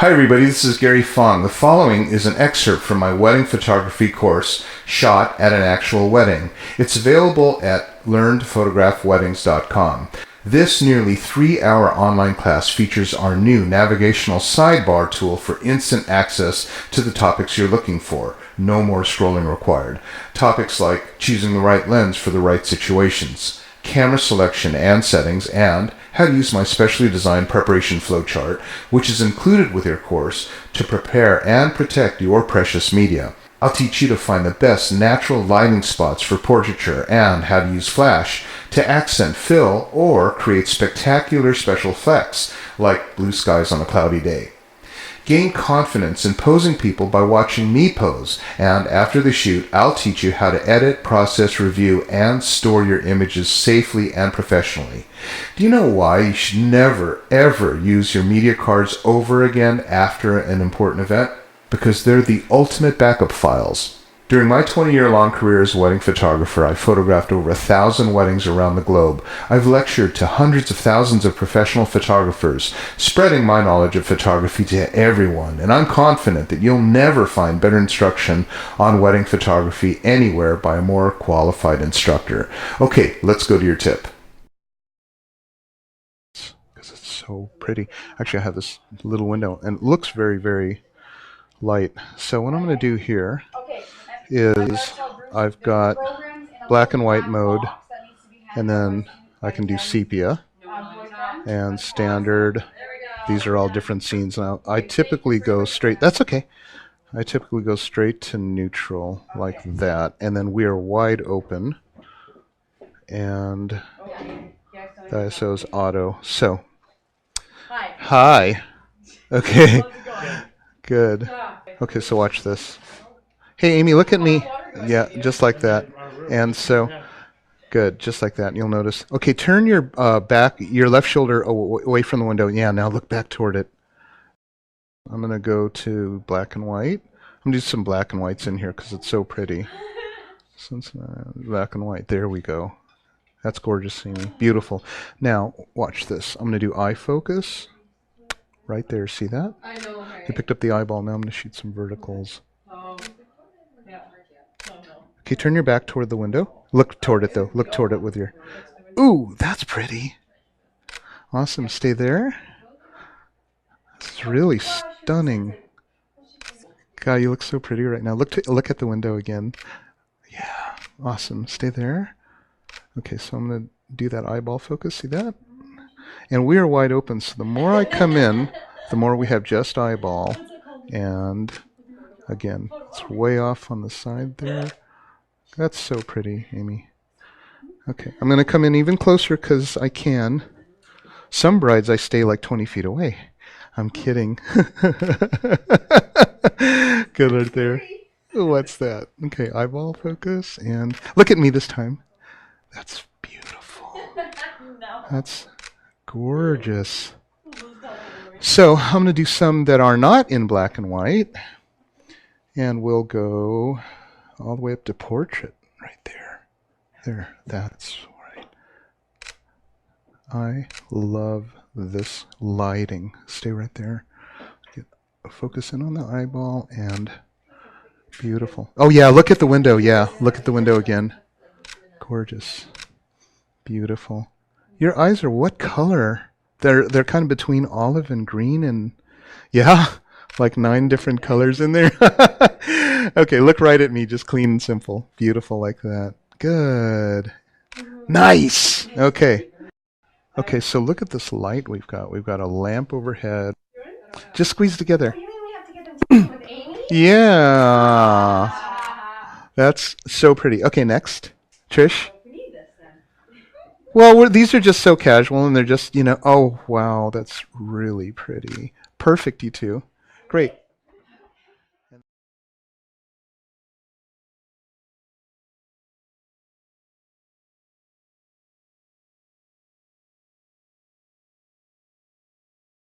Hi everybody, this is Gary Fong. The following is an excerpt from my wedding photography course, Shot at an Actual Wedding. It's available at learntophotographweddings.com. This nearly 3-hour online class features our new navigational sidebar tool for instant access to the topics you're looking for. No more scrolling required. Topics like choosing the right lens for the right situations, camera selection and settings, and how to use my specially designed preparation flowchart, which is included with your course to prepare and protect your precious media. I'll teach you to find the best natural lighting spots for portraiture and how to use flash to accent fill or create spectacular special effects like blue skies on a cloudy day. Gain confidence in posing people by watching me pose, and after the shoot, I'll teach you how to edit, process, review, and store your images safely and professionally. Do you know why you should never, ever use your media cards over again after an important event? Because they're the ultimate backup files. During my 20-year-long career as a wedding photographer, I photographed over 1,000 weddings around the globe. I've lectured to hundreds of thousands of professional photographers, spreading my knowledge of photography to everyone, and I'm confident that you'll never find better instruction on wedding photography anywhere by a more qualified instructor. Okay, let's go to your tip. Because it's so pretty. Actually, I have this little window, and it looks very, very light. So what I'm going to do here is I've got black and white mode, and then I can do sepia and standard. These are all different scenes. Now I typically go straight, that's okay, I typically go straight to neutral like that, and then we are wide open, and the ISO is auto. So hi. Okay. Good. Okay, so watch this. Hey, Amy, look at me. Yeah, just like that. And so, good, just like that. You'll notice. Okay, turn your your left shoulder away from the window. Yeah, now look back toward it. I'm going to go to black and white. I'm going to do some black and whites in here because it's so pretty. Since black and white. There we go. That's gorgeous, Amy. Beautiful. Now, watch this. I'm going to do eye focus. Right there. See that? I know. Right? You picked up the eyeball. Now I'm going to shoot some verticals. Okay, turn your back toward the window. Look toward it, though. Look toward it with your... Ooh, that's pretty. Awesome. Stay there. It's really stunning. God, you look so pretty right now. Look at the window again. Yeah, awesome. Stay there. Okay, so I'm going to do that eyeball focus. See that? And we are wide open, so the more I come in, the more we have just eyeball. And again, it's way off on the side there. That's so pretty, Amy. Okay, I'm going to come in even closer because I can. Some brides I stay like 20 feet away. I'm kidding. Good right there. What's that? Okay, eyeball focus, and look at me this time. That's beautiful. That's gorgeous. So I'm going to do some that are not in black and white, and we'll go all the way up to portrait right there. There, that's right. I love this lighting. Stay right there. Focus in on the eyeball, and beautiful. Oh yeah, look at the window. Yeah, look at the window again. Gorgeous. Beautiful. Your eyes are what color? They're kind of between olive and green, and yeah, like 9 different colors in there. Okay, look right at me, just clean and simple. Beautiful like that. Good. Nice. Okay. Okay, so look at this light we've got. We've got a lamp overhead. Just squeeze together. Yeah. That's so pretty. Okay, next. Trish? Well, these are just so casual, and they're just, oh, wow, that's really pretty. Perfect, you two. Great.